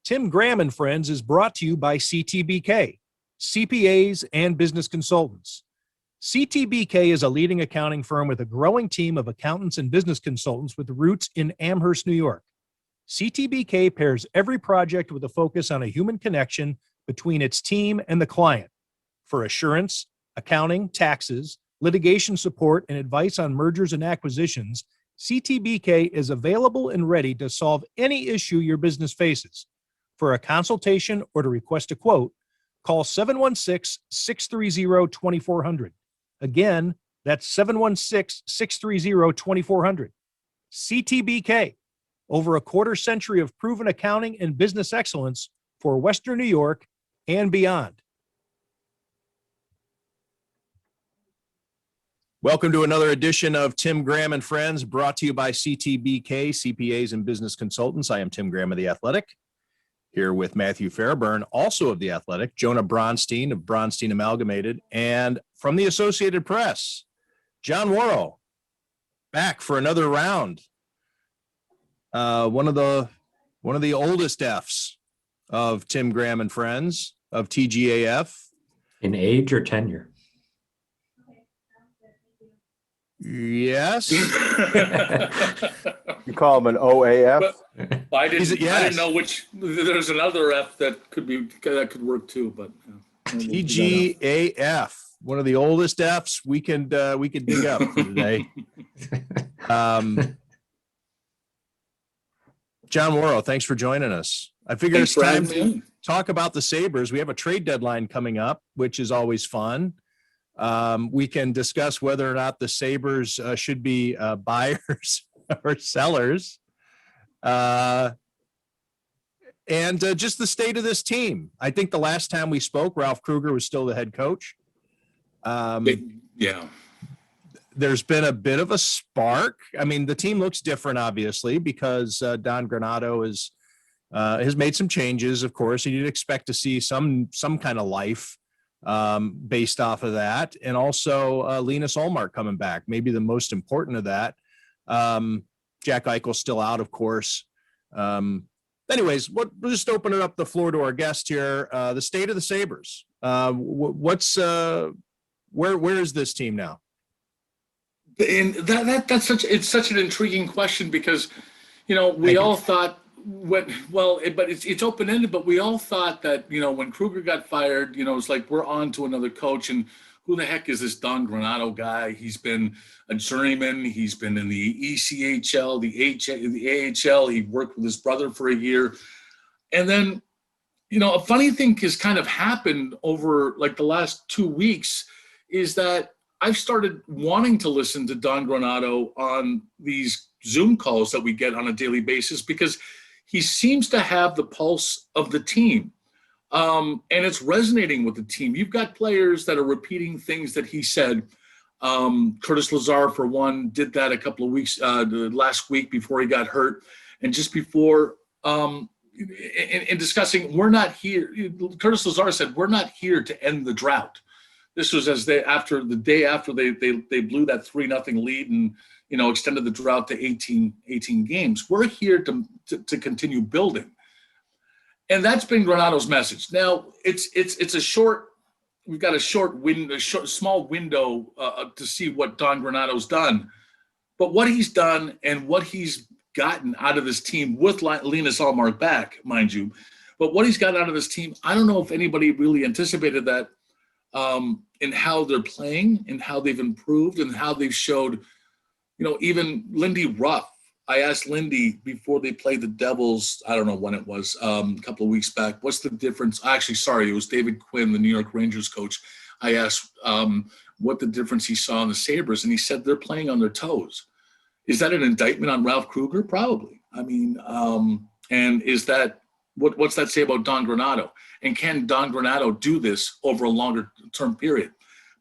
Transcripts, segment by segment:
Tim Graham and Friends is brought to you by CTBK, CPAs and business consultants. CTBK is a leading accounting firm with a growing team of accountants and business consultants with roots in Amherst, New York. CTBK pairs every project with a focus on a human connection between its team and the client. For assurance, accounting, taxes, litigation support, and advice on mergers and acquisitions, CTBK is available and ready to solve any issue your business faces. For a consultation or to request a quote, call 716-630-2400. Again, that's 716-630-2400. CTBK, over a quarter century of proven accounting and business excellence for Western New York and beyond. Welcome to another edition of Tim Graham and Friends, brought to you by CTBK, CPAs and business consultants. I am Tim Graham of The Athletic, here with Matthew Fairburn, also of The Athletic, Jonah Bronstein of Bronstein Amalgamated, and from the Associated Press, John Wawrow, back for another round. One of the oldest Fs of Tim Graham and Friends of TGAF. In age or tenure? Yes. You call him an OAF? But I didn't know which. There's another F that could work too, but TGAF, one of the oldest Fs we can dig up for today. John Wawrow, thanks for joining us. I figure it's time to talk about the Sabres. We have a trade deadline coming up, which is always fun. We can discuss whether or not the Sabres should be buyers or sellers, and just the state of this team. I think the last time we spoke, Ralph Krueger was still the head coach. Yeah. There's been a bit of a spark. I mean, the team looks different, obviously, because Don Granato has made some changes, of course, and you'd expect to see some kind of life based off of that. And also Linus Ullmark coming back, maybe the most important of that. Jack Eichel's still out, of course. Anyways, we'll just open up the floor to our guest here. The state of the Sabres. Where is this team now? And that's such an intriguing question because, we all thought but it's open-ended, but we all thought that, when Krueger got fired, it's like we're on to another coach, and who the heck is this Don Granato guy? He's been a journeyman. He's been in the ECHL, the AHL. He worked with his brother for a year. And then, a funny thing has kind of happened over like the last 2 weeks is that I've started wanting to listen to Don Granato on these Zoom calls that we get on a daily basis because he seems to have the pulse of the team, and it's resonating with the team. You've got players that are repeating things that he said. Curtis Lazar, for one, did that a couple of weeks, last week before he got hurt. And just before, in discussing, we're not here. Curtis Lazar said, we're not here to end the drought. This was the day after they blew that 3-0 lead and extended the drought to 18 games. We're here to continue building, and that's been Granato's message. Now it's a short. We've got a small window to see what Don Granato's done, but what he's done and what he's gotten out of this team with Linus Ullmark back, mind you, but what he's gotten out of this team, I don't know if anybody really anticipated that. In how they're playing and how they've improved and how they've showed, even Lindy Ruff. I asked Lindy before they played the Devils, I don't know when it was, a couple of weeks back, what's the difference? Actually, sorry, it was David Quinn, the New York Rangers coach. I asked what the difference he saw in the Sabres, and he said they're playing on their toes. Is that an indictment on Ralph Krueger? Probably. I mean, and is that, what's that say about Don Granato? And can Don Granato do this over a longer term period?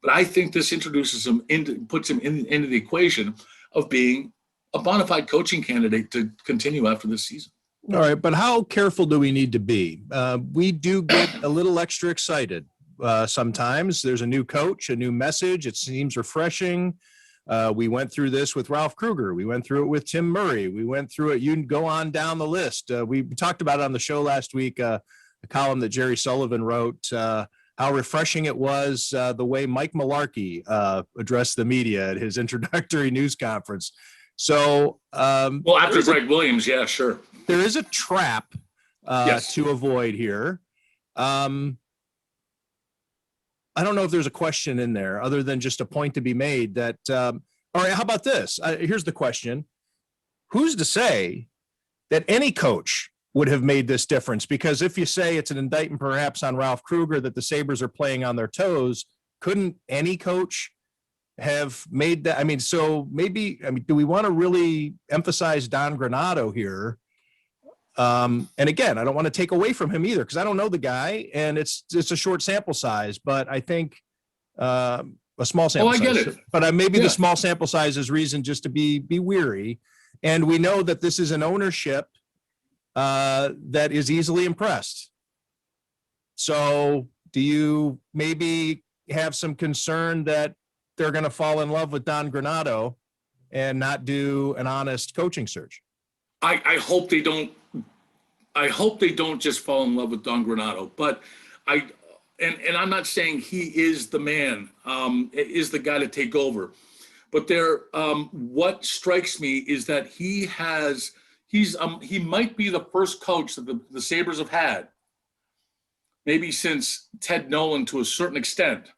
But I think this puts him into the equation of being a bona fide coaching candidate to continue after this season. All right, but how careful do we need to be? We do get a little extra excited sometimes. There's a new coach, a new message. It seems refreshing. We went through this with Ralph Kruger. We went through it with Tim Murray. We went through it. You can go on down the list. We talked about it on the show last week, a column that Jerry Sullivan wrote, how refreshing it was the way Mike Malarkey addressed the media at his introductory news conference. So, well, after Greg Williams, yeah, sure. There is a trap Yes. to avoid here. I don't know if there's a question in there other than just a point to be made that, all right, how about this? Here's the question. Who's to say that any coach would have made this difference? Because if you say it's an indictment perhaps on Ralph Kruger that the Sabres are playing on their toes, couldn't any coach have made that? I mean, so maybe, do we want to really emphasize Don Granato here? And again, I don't want to take away from him either, because I don't know the guy and it's a short sample size, but I think a small sample size. I get it. But maybe the small sample size is reason just to be weary. And we know that this is an ownership that is easily impressed. So do you maybe have some concern that they're going to fall in love with Don Granato and not do an honest coaching search? I hope they don't. I hope they don't just fall in love with Don Granato, but and I'm not saying he is the man, is the guy to take over, but what strikes me is that he might be the first coach that the Sabres have had, maybe since Ted Nolan to a certain extent,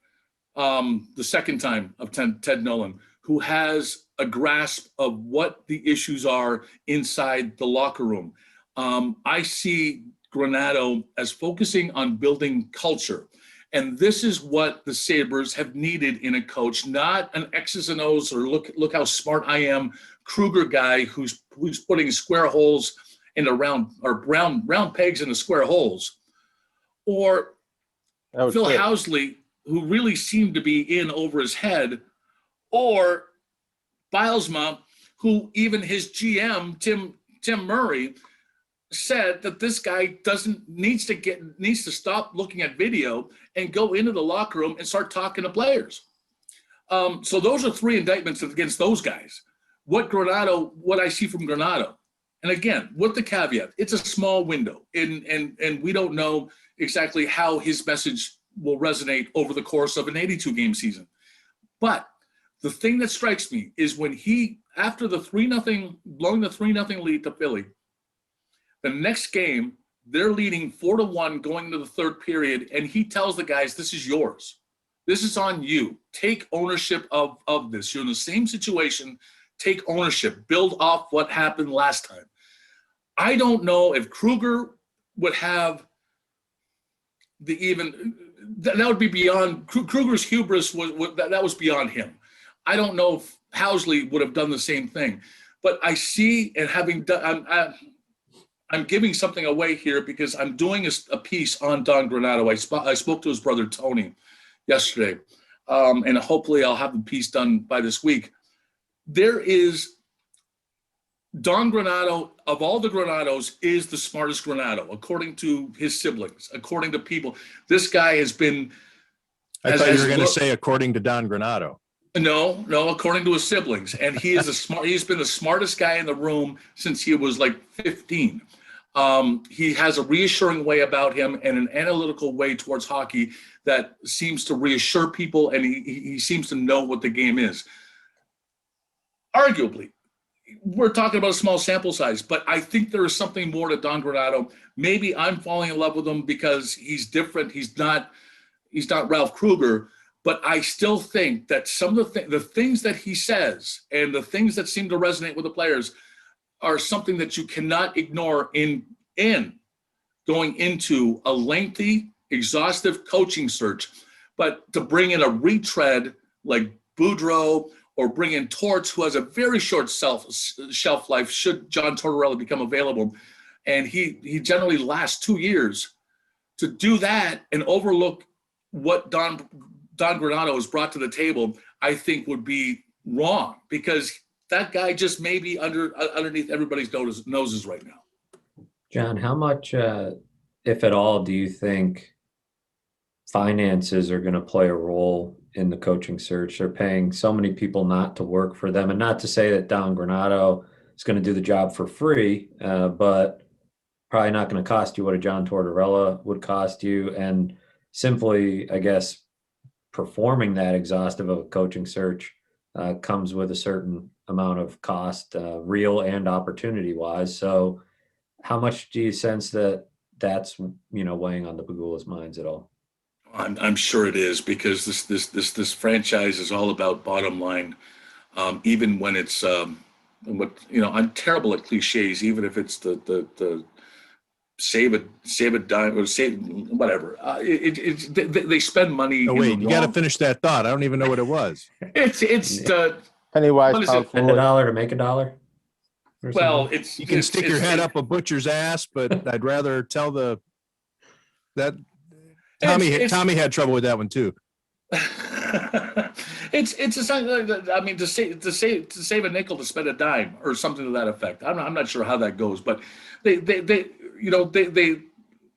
the second time of Ted Nolan, who has a grasp of what the issues are inside the locker room. I see Granato as focusing on building culture. And this is what the Sabres have needed in a coach, not an X's and O's or look how smart I am Kruger guy who's putting square holes into round pegs into square holes. Or Phil Housley, who really seemed to be in over his head, or Bilesma, who even his GM, Tim Murray, said that this guy needs to stop looking at video and go into the locker room and start talking to players. So those are three indictments against those guys. What I see from Granato, and again, with the caveat, it's a small window, and we don't know exactly how his message will resonate over the course of an 82-game season. But the thing that strikes me is when after the 3-0, blowing the 3-0 lead to Philly, the next game, they're leading 4-1 going into the third period, and he tells the guys, this is yours. This is on you. Take ownership of this. You're in the same situation. Take ownership. Build off what happened last time. I don't know if Kruger would have that would be beyond Kruger's hubris. That was beyond him. I don't know if Housley would have done the same thing. But I see, and having done, I'm giving something away here because I'm doing a piece on Don Granato. I spoke to his brother Tony yesterday, and hopefully I'll have the piece done by this week. There is Don Granato, of all the Granatos, is the smartest Granato, according to his siblings, according to people. This guy has been. I thought you were going to say according to Don Granato. No, according to his siblings, and he is he's been the smartest guy in the room since he was like 15. He has a reassuring way about him and an analytical way towards hockey that seems to reassure people, and he seems to know what the game is. Arguably, we're talking about a small sample size, but I think there is something more to Don Granato. Maybe I'm falling in love with him because he's different. He's not Ralph Kruger, but I still think that some of the things that he says and the things that seem to resonate with the players are something that you cannot ignore in going into a lengthy, exhaustive coaching search. But to bring in a retread like Boudreau or bring in Torts, who has a very short shelf life should John Tortorella become available, and he generally lasts 2 years, to do that and overlook what Don Granato has brought to the table, I think would be wrong, because that guy just may be underneath everybody's noses right now. John, how much, if at all, do you think finances are going to play a role in the coaching search. They're paying so many people not to work for them, and not to say that Don Granato is going to do the job for free, but probably not going to cost you what a John Tortorella would cost you. And simply, I guess, performing that exhaustive of a coaching search comes with a certain amount of cost, real and opportunity wise. So how much do you sense that that's, weighing on the Pegula's minds at all? I'm sure it is, because this franchise is all about bottom line. Even when it's I'm terrible at cliches. Even if it's the save a dime or save whatever. They spend money. Oh, wait, you got to finish that thought. I don't even know what it was. It's the Penny wise, what is pound it? Spend a foolish. dollar to make a dollar? Or Well, something? it's You can stick your head it- up a butcher's ass, but I'd rather tell that it's- Tommy had trouble with that one too. it's a sign. I mean, to save a nickel to spend a dime or something to that effect. I'm not sure how that goes, but they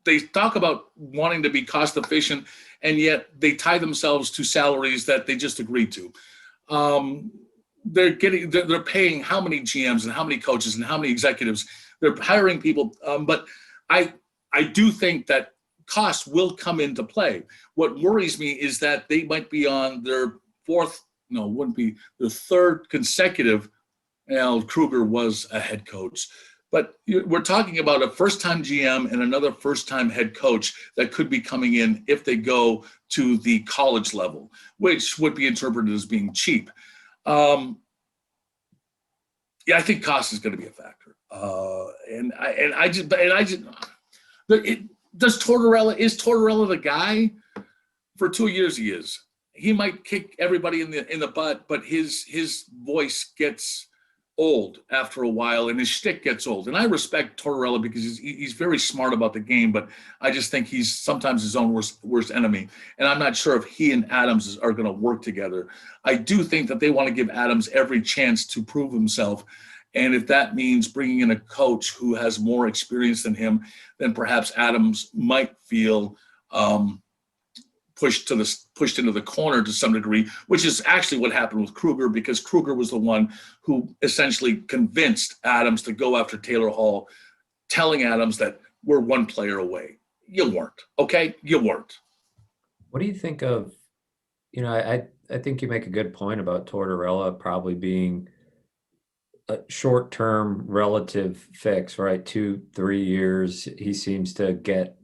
they talk about wanting to be cost efficient, and yet they tie themselves to salaries that they just agreed to. They're paying how many GMs and how many coaches and how many executives. They're hiring people, but I do think that costs will come into play. What worries me is that they might be on their wouldn't be their third consecutive. Kruger was a head coach, but we're talking about a first-time GM and another first-time head coach that could be coming in if they go to the college level, which would be interpreted as being cheap. Yeah, I think cost is going to be a factor, is Tortorella the guy? For 2 years he is. He might kick everybody in the butt, but his voice gets old after a while, and his shtick gets old. And I respect Tortorella because he's very smart about the game, but I just think he's sometimes his own worst enemy. And I'm not sure if he and Adams are going to work together. I do think that they want to give Adams every chance to prove himself. And if that means bringing in a coach who has more experience than him, then perhaps Adams might feel pushed into the corner to some degree, which is actually what happened with Kruger, because Kruger was the one who essentially convinced Adams to go after Taylor Hall, telling Adams that we're one player away. You weren't, okay? You weren't. What do you think of, I think you make a good point about Tortorella probably being a short-term relative fix, right? 2-3 years. He seems to get,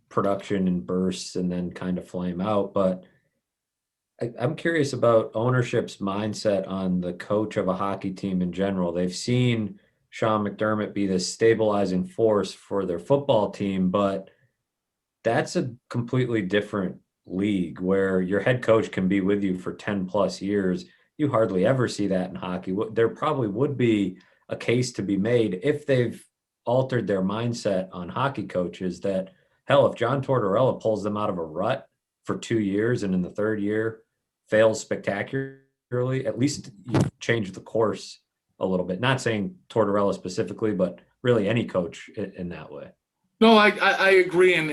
production in bursts and then kind of flame out. But I'm curious about ownership's mindset on the coach of a hockey team in general. They've seen Sean McDermott be this stabilizing force for their football team, but that's a completely different league where your head coach can be with you for 10 plus years. You hardly ever see that in hockey. There probably would be a case to be made if they've altered their mindset on hockey coaches that, hell, if John Tortorella pulls them out of a rut for 2 years and in the third year fails spectacularly, at least you've changed the course a little bit. Not saying Tortorella specifically, but really any coach in that way. No, I agree, and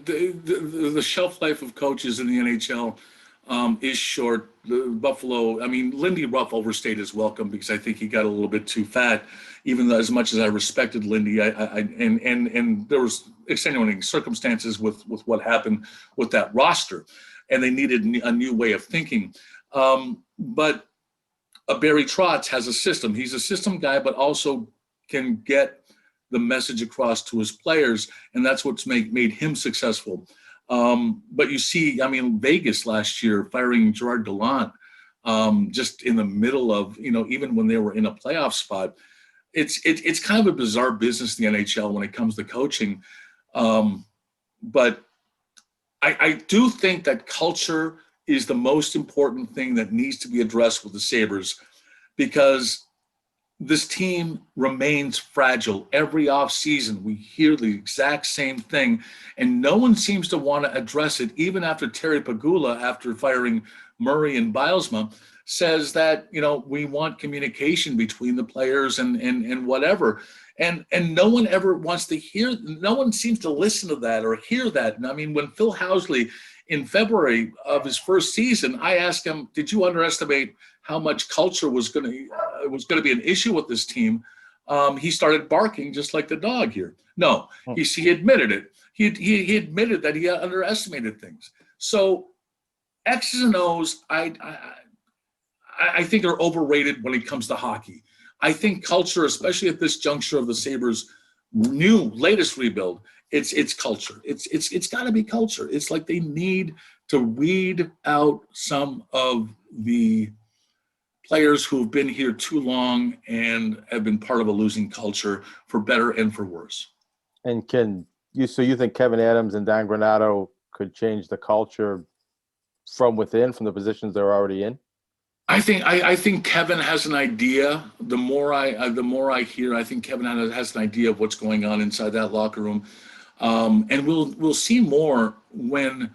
the shelf life of coaches in the NHL is short. The Buffalo, I mean, Lindy Ruff overstayed his welcome because I think he got a little bit too fat. Even though, as much as I respected Lindy, and there was extenuating circumstances with what happened with that roster, and they needed a new way of thinking. But Barry Trotz has a system. He's a system guy, but also can get the message across to his players, and that's what's made him successful. But you see, I mean, Vegas last year firing Gerard Gallant just in the middle of, even when they were in a playoff spot. It's kind of a bizarre business, the NHL, when it comes to coaching. But I do think that culture is the most important thing that needs to be addressed with the Sabres, because this team remains fragile. Every offseason, we hear the exact same thing, and no one seems to want to address it, even after Terry Pegula, after firing Murray and Bilesma, says that, we want communication between the players and whatever. And no one ever wants to hear, no one seems to listen to that or hear that. And I mean, when Phil Housley in February of his first season, I asked him, "Did you underestimate how much culture was going to be an issue with this team?" He started barking just like the dog here. No, he admitted it. He admitted that he underestimated things. So X's and O's, I think are overrated when it comes to hockey. I think culture, especially at this juncture of the Sabres' latest rebuild, it's culture. It's got to be culture. It's like they need to weed out some of the players who have been here too long and have been part of a losing culture, for better and for worse. And so you think Kevin Adams and Don Granato could change the culture from within, from the positions they're already in? I think Kevin has an idea. The more I hear, I think Kevin has an idea of what's going on inside that locker room, and we'll see more when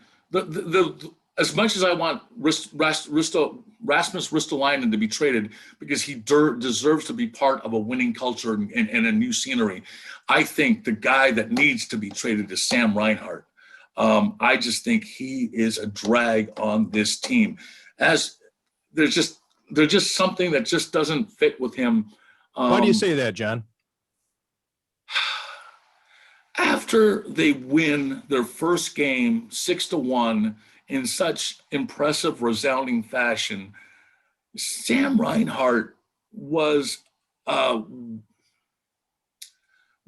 as much as I want Rasmus Ristolainen to be traded because he deserves to be part of a winning culture and a new scenery. I think the guy that needs to be traded is Sam Reinhart. I just think he is a drag on this team. As there's just something that just doesn't fit with him. Why do you say that, John? After they win their first game 6-1 in such impressive, resounding fashion, Sam Reinhart was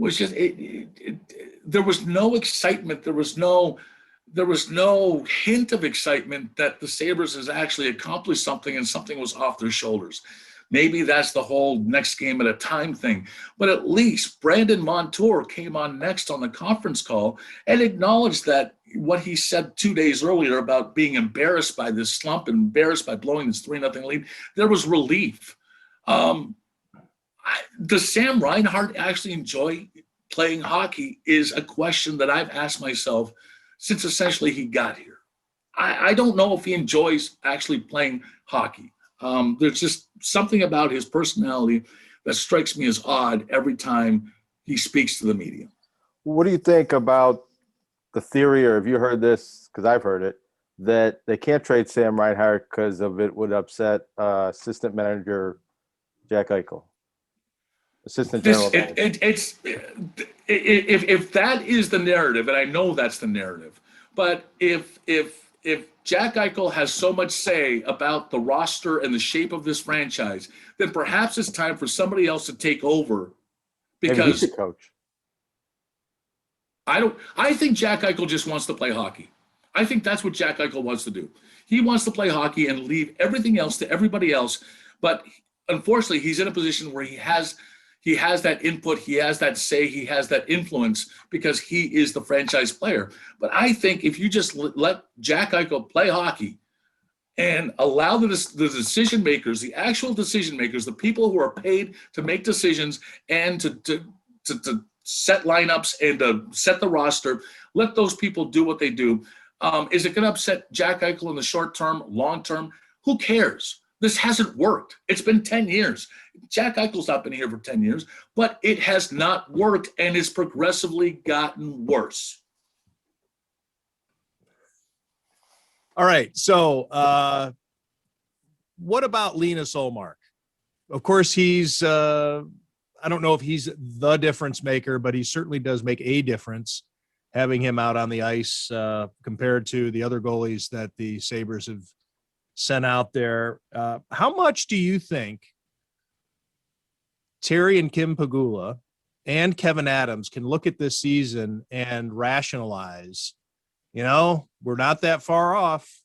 just there was no excitement. There was no hint of excitement that the Sabres has actually accomplished something and something was off their shoulders. Maybe that's the whole next game at a time thing. But at least Brandon Montour came on next on the conference call and acknowledged that what he said 2 days earlier about being embarrassed by this slump, embarrassed by blowing this 3-0 lead, there was relief. Does Sam Reinhart actually enjoy playing hockey is a question that I've asked myself since essentially he got here. I don't know if he enjoys actually playing hockey. There's just something about his personality that strikes me as odd every time he speaks to the media. What do you think about the theory, or have you heard this, because I've heard it, that they can't trade Sam Reinhart because of it would upset assistant manager Jack Eichel? Assistant general manager. If that is the narrative, and I know that's the narrative, but if Jack Eichel has so much say about the roster and the shape of this franchise, then perhaps it's time for somebody else to take over. Because maybe he should coach. I think Jack Eichel just wants to play hockey. I think that's what Jack Eichel wants to do. He wants to play hockey and leave everything else to everybody else. But unfortunately, he's in a position where he has that input, he has that say, he has that influence because he is the franchise player. But I think if you just let Jack Eichel play hockey and allow the decision makers, the actual decision makers, the people who are paid to make decisions and to set lineups and to set the roster, let those people do what they do. Is it going to upset Jack Eichel in the short term, long term? Who cares? This hasn't worked. It's been 10 years. Jack Eichel's not been here for 10 years, but it has not worked and it's progressively gotten worse. All right. So what about Linus Ullmark? Of course, he's I don't know if he's the difference maker, but he certainly does make a difference having him out on the ice compared to the other goalies that the Sabres have sent out there. How much do you think Terry and Kim Pegula and Kevin Adams can look at this season and rationalize, we're not that far off.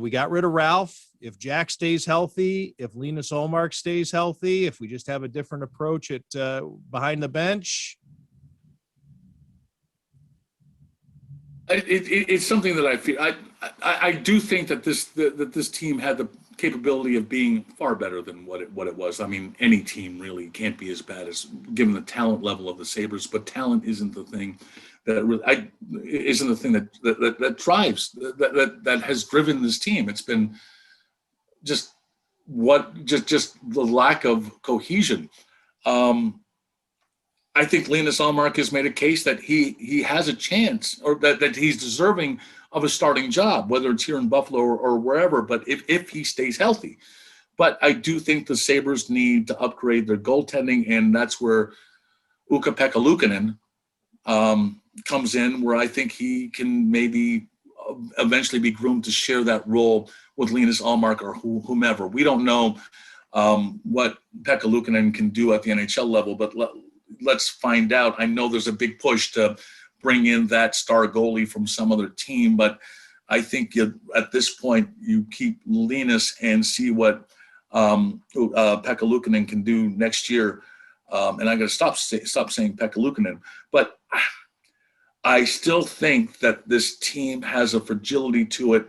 We got rid of Ralph. If Jack stays healthy, if Linus Ullmark stays healthy, if we just have a different approach at behind the bench. It's something that I feel. I do think that this team had the capability of being far better than what it was. I mean, any team really can't be as bad as given the talent level of the Sabres, but talent isn't the thing that really isn't the thing that drives that has driven this team. It's been just the lack of cohesion. I think Linus Allmark has made a case that he has a chance, or that he's deserving of a starting job, whether it's here in Buffalo or wherever, but if he stays healthy. But I do think the Sabres need to upgrade their goaltending, and that's where Ukko-Pekka Luukkonen comes in, where I think he can maybe eventually be groomed to share that role with Linus Allmark or whomever. We don't know what Pekka Luukkonen can do at the NHL level, but let's find out. I know there's a big push to bring in that star goalie from some other team, but I think at this point you keep Linus and see what Pekka Luukkonen can do next year. And I'm going to stop saying Pekka Luukkonen, but I still think that this team has a fragility to it.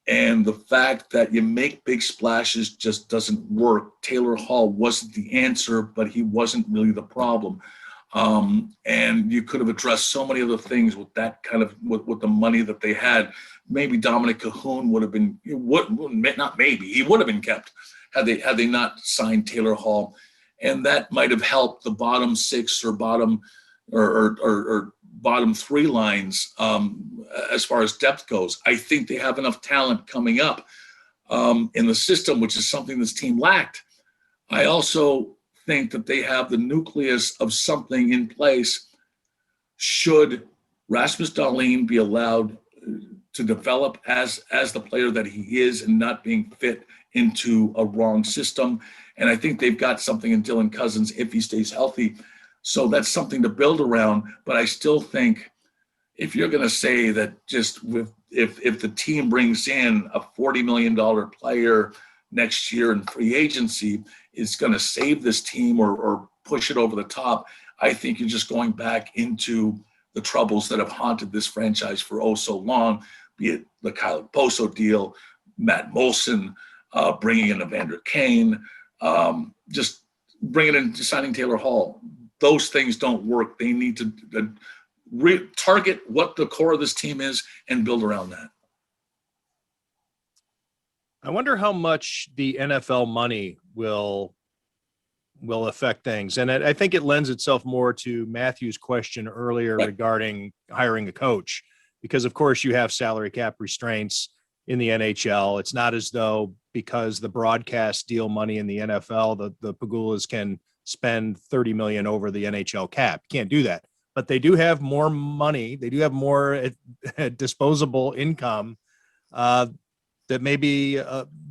And the fact that you make big splashes just doesn't work. Taylor Hall wasn't the answer, but he wasn't really the problem. And you could have addressed so many other things with that kind of, with the money that they had. Maybe Dominic Cahoon would have been, he would have been kept had they not signed Taylor Hall. And that might have helped the bottom six or bottom three lines as far as depth goes. I think they have enough talent coming up in the system, which is something this team lacked. I also think that they have the nucleus of something in place should Rasmus Dahlin be allowed to develop as the player that he is and not being fit into a wrong system. And I think they've got something in Dylan Cousins if he stays healthy. So that's something to build around. But I still think if you're going to say that if the team brings in a $40 million player next year in free agency, is going to save this team or push it over the top, I think you're just going back into the troubles that have haunted this franchise for oh so long, be it the Kyle Poso deal, Matt Molson, bringing in Evander Kane, just bringing in signing Taylor Hall. Those things don't work. They need to target what the core of this team is and build around that. I wonder how much the NFL money will affect things. And I think it lends itself more to Matthew's question earlier regarding hiring a coach, because of course you have salary cap restraints in the NHL. It's not as though because the broadcast deal money in the NFL, the Pagulas can spend $30 million over the NHL cap. Can't do that, but they do have more money. They do have more disposable income that maybe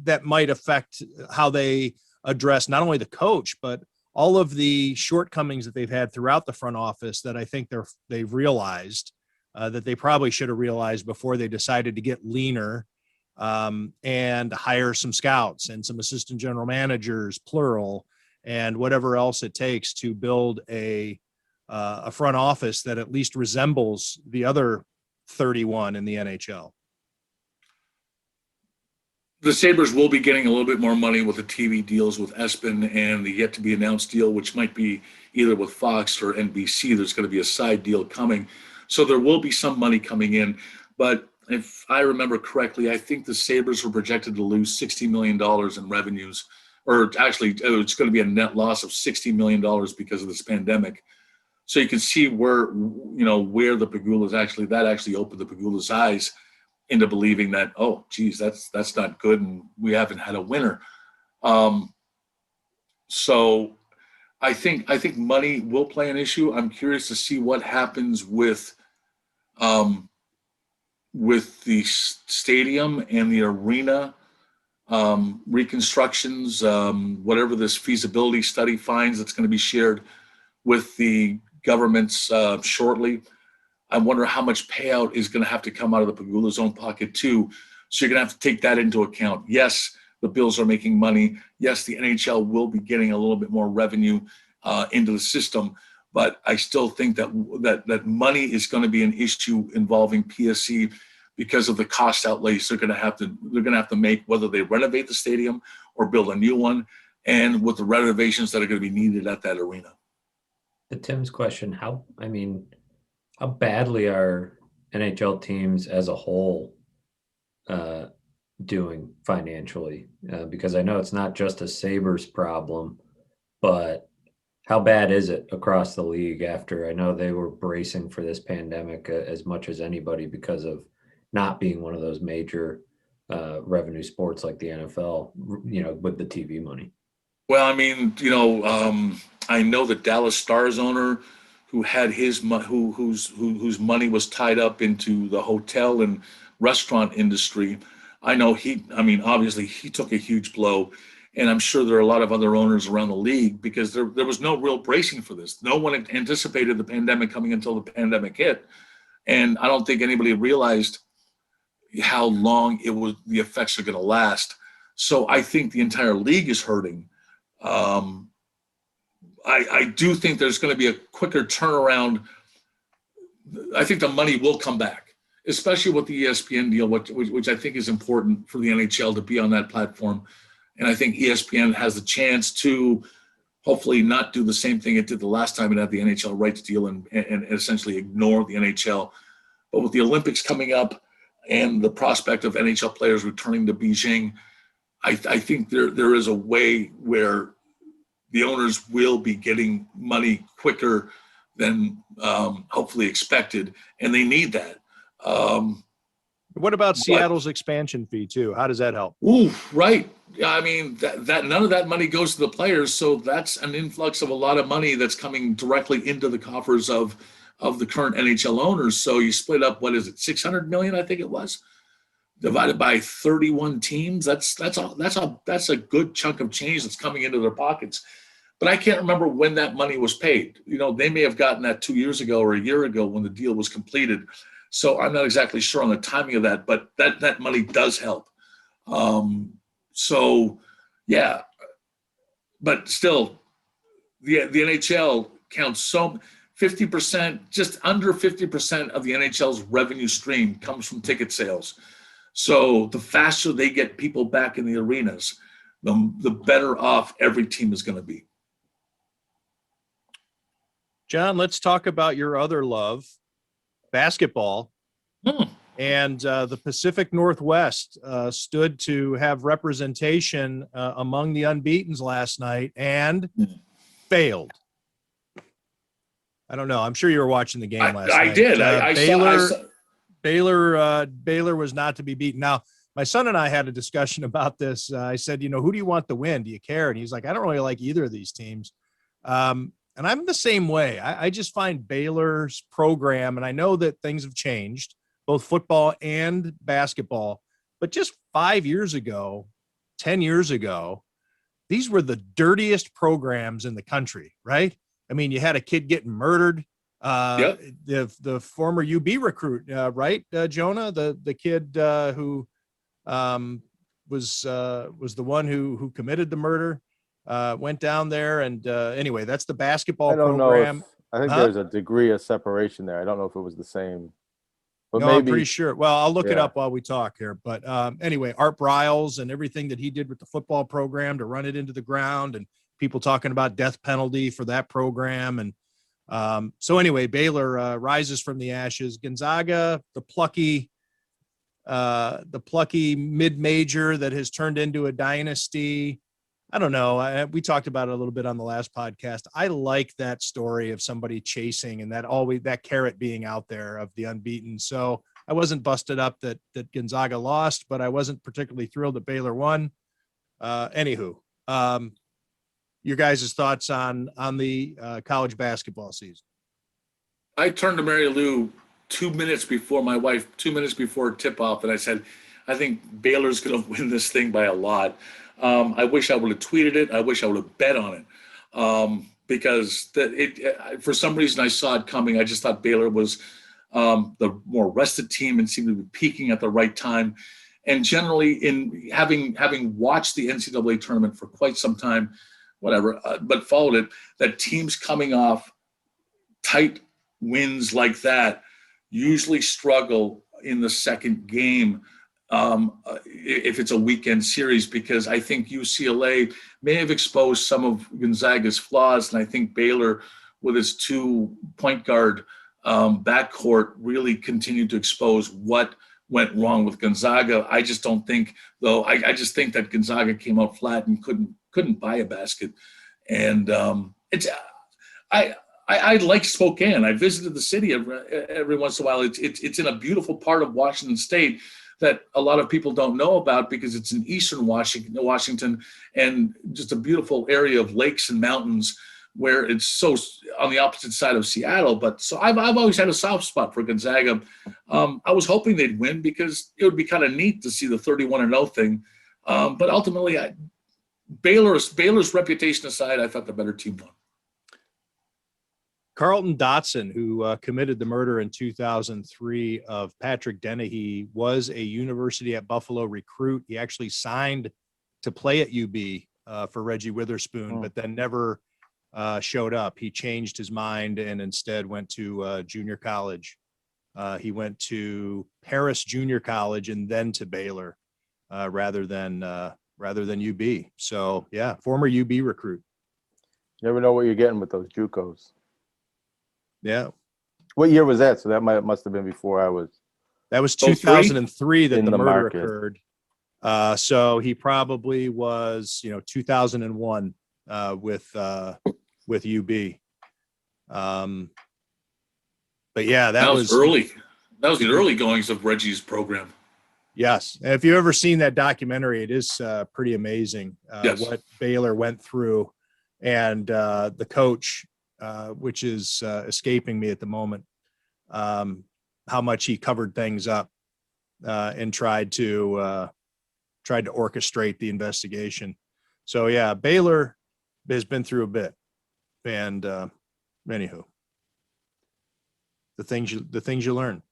that might affect how they address not only the coach, but all of the shortcomings that they've had throughout the front office that I think they've realized that they probably should have realized before they decided to get leaner and hire some scouts and some assistant general managers, plural, and whatever else it takes to build a front office that at least resembles the other 31 in the NHL. The Sabres will be getting a little bit more money with the TV deals with ESPN and the yet to be announced deal, which might be either with Fox or NBC. There's going to be a side deal coming. So there will be some money coming in. But if I remember correctly, I think the Sabres were projected to lose $60 million in revenues, or actually it's going to be a net loss of $60 million because of this pandemic. So you can see where the Pagulas actually opened the Pagulas' eyes into believing that, oh, geez, that's not good, and we haven't had a winner. So I think money will play an issue. I'm curious to see what happens with the stadium and the arena reconstructions, whatever this feasibility study finds that's going to be shared with the governments shortly. I wonder how much payout is going to have to come out of the Pagulas' own pocket too. So you're going to have to take that into account. Yes, the Bills are making money. Yes, the NHL will be getting a little bit more revenue into the system, but I still think that money is going to be an issue involving PSC because of the cost outlays they're going to have to make, whether they renovate the stadium or build a new one, and with the renovations that are going to be needed at that arena. To Tim's question, how badly are NHL teams as a whole doing financially? Because I know it's not just a Sabres problem, but how bad is it across the league after I know they were bracing for this pandemic as much as anybody because of not being one of those major revenue sports like the NFL, with the TV money. Well, I mean, I know the Dallas Stars owner who had whose money was tied up into the hotel and restaurant industry. I know obviously he took a huge blow, and I'm sure there are a lot of other owners around the league because there was no real bracing for this. No one anticipated the pandemic coming until the pandemic hit, and I don't think anybody realized how long the effects are going to last. So I think the entire league is hurting. I do think there's going to be a quicker turnaround. I think the money will come back, especially with the ESPN deal, which I think is important for the NHL to be on that platform. And I think ESPN has the chance to hopefully not do the same thing it did the last time it had the NHL rights deal and essentially ignore the NHL. But with the Olympics coming up and the prospect of NHL players returning to Beijing, I think there is a way where the owners will be getting money quicker than hopefully expected, and they need that. What about Seattle's expansion fee too? How does that help? Ooh, right. I mean, that none of that money goes to the players, so that's an influx of a lot of money that's coming directly into the coffers of the current NHL owners. So you split up, what is it, 600 million? I think it was. Divided by 31 teams, that's a good chunk of change that's coming into their pockets. But I can't remember when that money was paid. They may have gotten that 2 years ago or a year ago when the deal was completed. So I'm not exactly sure on the timing of that, but that money does help. So yeah, but still, the NHL counts 50%, just under 50% of the NHL's revenue stream comes from ticket sales. So the faster they get people back in the arenas, the better off every team is going to be. John, let's talk about your other love, basketball. And the Pacific Northwest stood to have representation among the unbeatens last night and failed. I don't know. I'm sure you were watching the game last night. I did. I saw. Baylor was not to be beaten. Now, my son and I had a discussion about this. I said, who do you want to win? Do you care? And he's like, I don't really like either of these teams. And I'm the same way. I just find Baylor's program, and I know that things have changed, both football and basketball, but just 5 years ago, 10 years ago, these were the dirtiest programs in the country, right? I mean, you had a kid getting murdered. Yep. The former UB recruit, right, Jonah, the kid who was the one who committed the murder, went down there, and anyway, that's the basketball program. I think there's a degree of separation there. I don't know if it was the same, but no, maybe. I'm pretty sure. Well, I'll look it up while we talk here. But anyway, Art Briles and everything that he did with the football program to run it into the ground, and people talking about death penalty for that program. And so anyway, Baylor rises from the ashes. Gonzaga, the plucky mid-major that has turned into a dynasty. I don't know. We talked about it a little bit on the last podcast. I like that story of somebody chasing and that carrot being out there of the unbeaten. So I wasn't busted up that Gonzaga lost, but I wasn't particularly thrilled that Baylor won. Anywho, your guys' thoughts on the college basketball season? I turned to Mary Lou 2 minutes before tip-off, and I said, I think Baylor's going to win this thing by a lot. I wish I would have tweeted it. I wish I would have bet on it because for some reason I saw it coming. I just thought Baylor was the more rested team and seemed to be peaking at the right time. And generally, in having watched the NCAA tournament for quite some time, but followed it, that teams coming off tight wins like that usually struggle in the second game. If it's a weekend series, because I think UCLA may have exposed some of Gonzaga's flaws, and I think Baylor, with its 2 point guard backcourt, really continued to expose what went wrong with Gonzaga. I just don't think, though. I just think that Gonzaga came out flat and couldn't buy a basket, and I like Spokane. I visited the city every once in a while. It's in a beautiful part of Washington State that a lot of people don't know about because it's in eastern Washington, and just a beautiful area of lakes and mountains where it's so on the opposite side of Seattle. But so I've always had a soft spot for Gonzaga. I was hoping they'd win because it would be kind of neat to see the 31-0 thing. But ultimately, Baylor's reputation aside, I thought the better team won. Carlton Dotson, who committed the murder in 2003 of Patrick Dennehy, was a University at Buffalo recruit. He actually signed to play at UB for Reggie Witherspoon, but then never showed up. He changed his mind and instead went to junior college. He went to Paris Junior College and then to Baylor rather than UB. So yeah, former UB recruit. You never know what you're getting with those JUCOs. Yeah. What year was that? So that must have been before I was. That was 2003 that in the the murder market. occurred. So he probably was, 2001 with UB. But yeah, that was early. That was the early goings of Reggie's program. Yes. And if you've ever seen that documentary, it is pretty amazing Yes. what Baylor went through, and the coach, which is escaping me at the moment, how much he covered things up and tried to orchestrate the investigation. So yeah, Baylor has been through a bit, and anywho, the things you learn.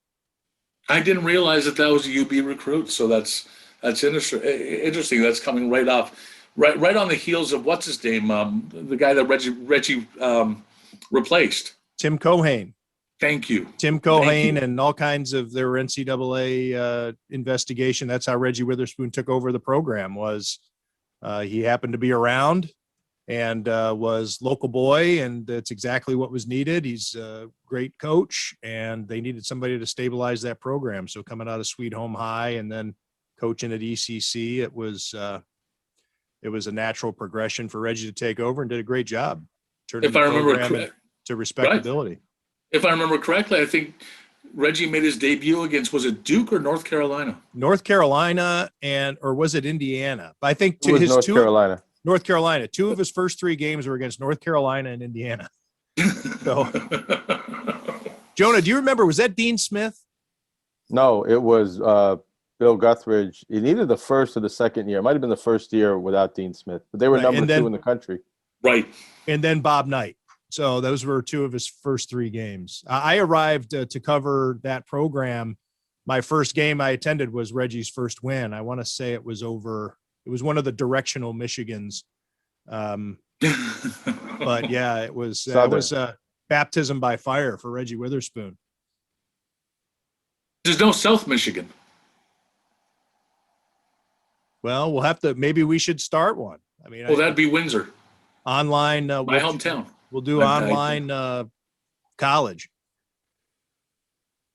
I didn't realize that was a UB recruit, so that's interesting. That's coming right on the heels of what's his name, the guy that Reggie replaced. Tim Cohane. Thank you. Tim Cohane and all kinds of their NCAA investigation. That's how Reggie Witherspoon took over the program. He happened to be around and was local boy, and that's exactly what was needed. He's a great coach, and they needed somebody to stabilize that program. So coming out of Sweet Home High and then coaching at ECC, it was a natural progression for Reggie to take over, and did a great job turning the program to respectability. Right. If I remember correctly, I think Reggie made his debut against, was it Duke or North Carolina? North Carolina or was it Indiana? I think It was North Carolina. North Carolina. Two of his first three games were against North Carolina and Indiana. So, Jonah, do you remember, was that Dean Smith? No, it was Bill Guthridge. He needed the first or the second year. It might have been the first year without Dean Smith, but they were number 2 in the country. Right. And then Bob Knight. So those were two of his first three games. I arrived to cover that program. My first game I attended was Reggie's first win. I want to say it was one of the directional Michigans. But yeah, it was baptism by fire for Reggie Witherspoon. There's no South Michigan. Well, maybe we should start one. I mean, that'd be Windsor. Online. My hometown. We'll do online college.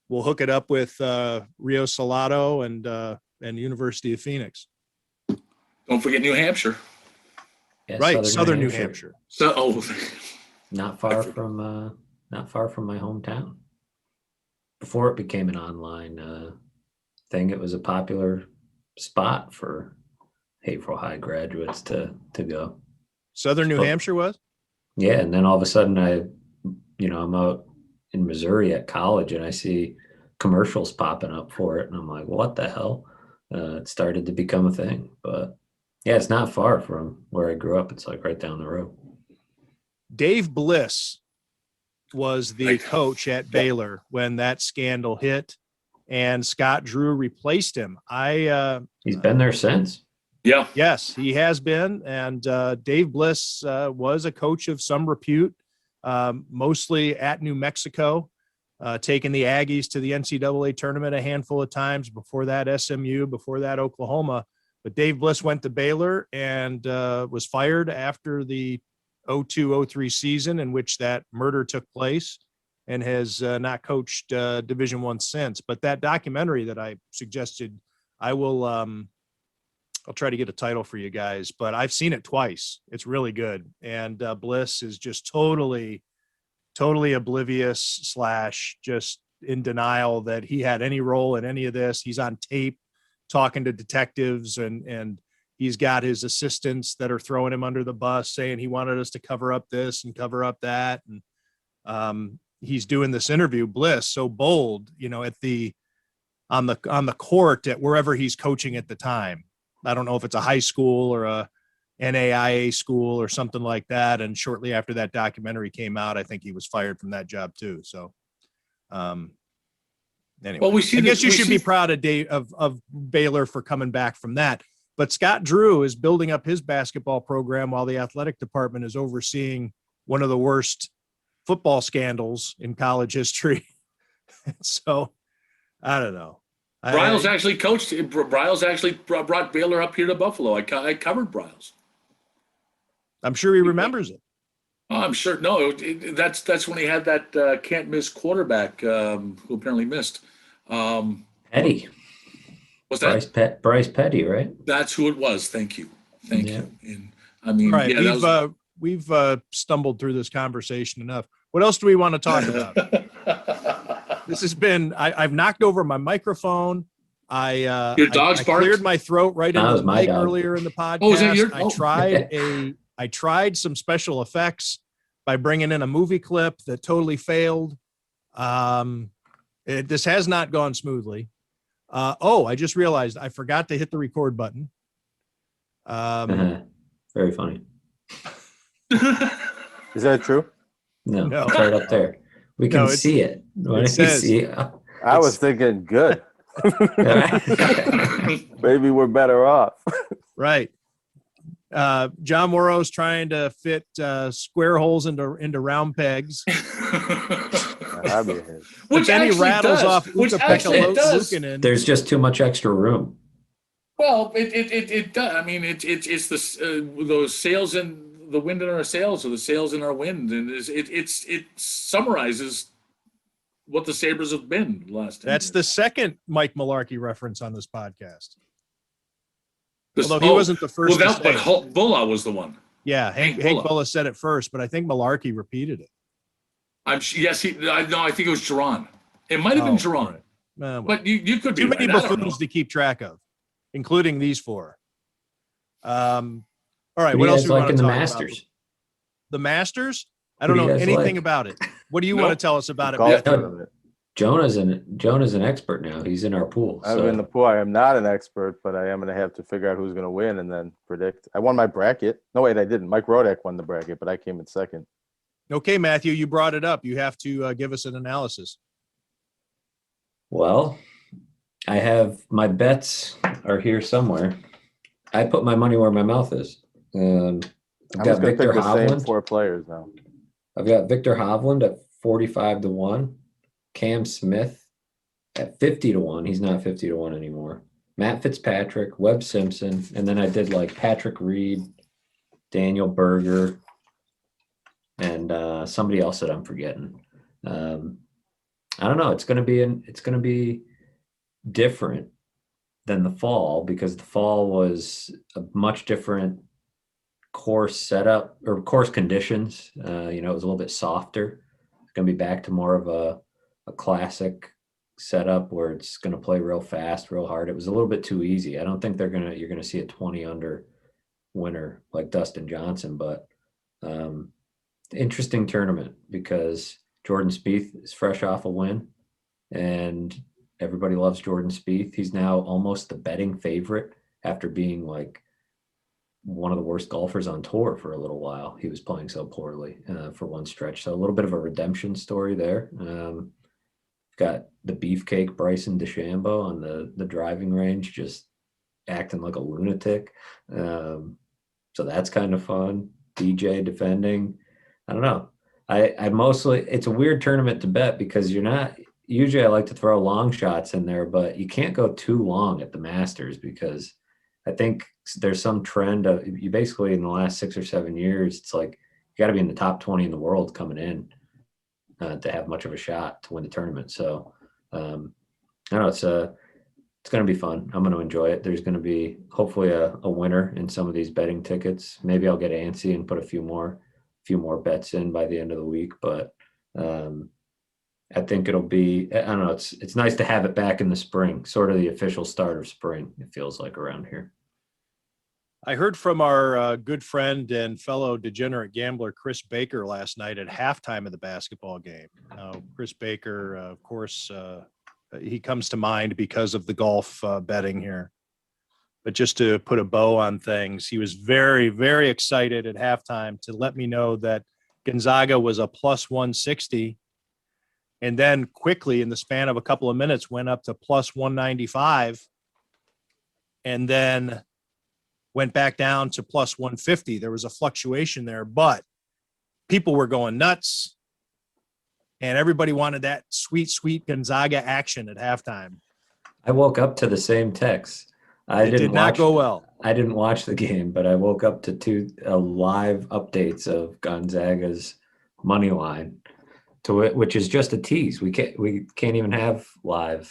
We'll hook it up with Rio Salado and University of Phoenix. Don't forget New Hampshire. Yeah, right, Southern New Hampshire. Not far from my hometown. Before it became an online thing, it was a popular spot for Haverhill High graduates to go. Southern New Hampshire was? Yeah, and then all of a sudden I'm out in Missouri at college and I see commercials popping up for it, and I'm like, what the hell? It started to become a thing. But yeah, it's not far from where I grew up. It's like right down the road. Dave Bliss was the coach at Baylor when that scandal hit, and Scott Drew replaced him. He's been there since. Yeah. Yes, he has been. And Dave Bliss was a coach of some repute, mostly at New Mexico, taking the Aggies to the NCAA tournament a handful of times. Before that, SMU, before that, Oklahoma. But Dave Bliss went to Baylor and was fired after the 02-03 season in which that murder took place, and has not coached Division I since. But that documentary that I suggested, I'll try to get a title for you guys, but I've seen it twice. It's really good. And Bliss is just totally totally oblivious / just in denial that he had any role in any of this. He's on tape talking to detectives, and he's got his assistants that are throwing him under the bus, saying he wanted us to cover up this and cover up that. And he's doing this interview, Bliss, so bold, at on the court at wherever he's coaching at the time. I don't know if it's a high school or a NAIA school or something like that. And shortly after that documentary came out, I think he was fired from that job too. So, anyway, Well, we see I guess this- you we should see- be proud of Baylor for coming back from that. But Scott Drew is building up his basketball program while the athletic department is overseeing one of the worst football scandals in college history. So, I don't know. Bryles actually coached. Bryles actually brought Baylor up here to Buffalo. I covered Bryles. I'm sure he remembers it. Oh, I'm sure. No, that's when he had that can't miss quarterback who apparently missed. Petty. Was that? Bryce Petty, right? That's who it was. Thank you. Thank Yeah. you. And I mean, All right, yeah, that was, we've stumbled through this conversation enough. What else do we want to talk about? This has been. I've knocked over my microphone. Your dog's I barked? cleared my throat right That into was the my mic dog. earlier in the podcast. Oh, is that your- I tried some special effects by bringing in a movie clip that totally failed. This has not gone smoothly. I just realized I forgot to hit the record button. Very funny. Is that true? No, No. it's right up there. We can No, it's- see it. Why it don't you says- see it? I was thinking, good. Maybe we're better off. Right. John Wawrow's trying to fit square holes into round pegs. I'd be ahead. But Which then he actually rattles does. off Which Uka actually Pekka does. Luukkonen. There's just too much extra room. Well, it does. I mean, it's those sails in the wind in our sails, or the sails in our wind, and it summarizes what the Sabres have been the last 10 That's years. the second Mike Malarkey reference on this podcast. This- Although he wasn't the first to say but it. Bulla was the one. Yeah, Hank Bulla. Bulla said it first, but I think Malarkey repeated it. Yes, I think it was Geron. It might have been Geron, all right. Well, but you could be too many right. I don't know. buffoons to keep track of, including these four. All right, What do what you else guys do we like want in to the talk Masters? about? The Masters? I Who don't do you know guys anything like? about it. What do you Nope. want to tell us about it? Golf Matthew? tournament. Jonah's an expert now. He's in our pool. I'm So in the pool. I am not an expert, but I am going to have to figure out who's going to win and then predict. I won my bracket. No, wait, I didn't. Mike Rodak won the bracket, but I came in second. Okay, Matthew, you brought it up. You have to give us an analysis. well, I have my bets are here somewhere. I put my money where my mouth is. I've I'm got just going to Victor pick the same Hovland. four players now. I've got Victor Hovland at 45-1. Cam Smith at 50-1. He's not 50-1 anymore. Matt Fitzpatrick, Webb Simpson, and then I did like Patrick Reed, Daniel Berger, and somebody else that I'm forgetting. I don't know. It's going to be different than the fall, because the fall was a much different course setup or course conditions. It was a little bit softer. It's going to be back to more of a classic setup where it's going to play real fast, real hard. It was a little bit too easy. I don't think you're going to see a 20 under winner like Dustin Johnson, but interesting tournament because Jordan Spieth is fresh off a win and everybody loves Jordan Spieth. He's now almost the betting favorite after being like one of the worst golfers on tour for a little while. He was playing so poorly for one stretch. So a little bit of a redemption story there. Got the beefcake Bryson DeChambeau on the driving range, just acting like a lunatic. So that's kind of fun. DJ defending. I don't know. I mostly, it's a weird tournament to bet because usually I like to throw long shots in there, but you can't go too long at the Masters because I think there's some trend of you basically in the last 6 or 7 years, it's like you got to be in the top 20 in the world coming in to have much of a shot to win the tournament. So I don't know. It's going to be fun. I'm going to enjoy it. There's going to be hopefully a winner in some of these betting tickets. Maybe I'll get antsy and put a few more bets in by the end of the week, but I think it'll be, I don't know, it's nice to have it back in the spring, sort of the official start of spring, it feels like around here. I heard from our good friend and fellow degenerate gambler, Chris Baker, last night at halftime of the basketball game. Chris Baker, of course, he comes to mind because of the golf betting here. But just to put a bow on things, he was very, very excited at halftime to let me know that Gonzaga was a plus 160. And then quickly, in the span of a couple of minutes, went up to plus 195. And then went back down to plus 150. There was a fluctuation there, but people were going nuts. And everybody wanted that sweet, sweet Gonzaga action at halftime. I woke up to the same text. It did not go well. I didn't watch the game, but I woke up to two live updates of Gonzaga's money line, which is just a tease. We can't even have live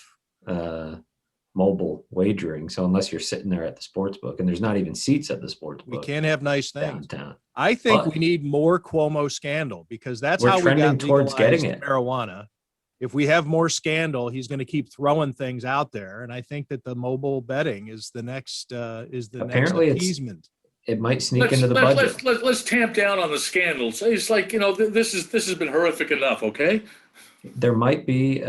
mobile wagering. So unless you're sitting there at the sports book, and there's not even seats at the sports book, we can't have nice things downtown. I think we need more Cuomo scandal, because that's how we trending got towards getting legalized it. marijuana. If we have more scandal, he's going to keep throwing things out there, and I think that the mobile betting is the next Apparently it's- appeasement. It might sneak into the budget. Let's tamp down on the scandals. It's like, this has been horrific enough. Okay. There might be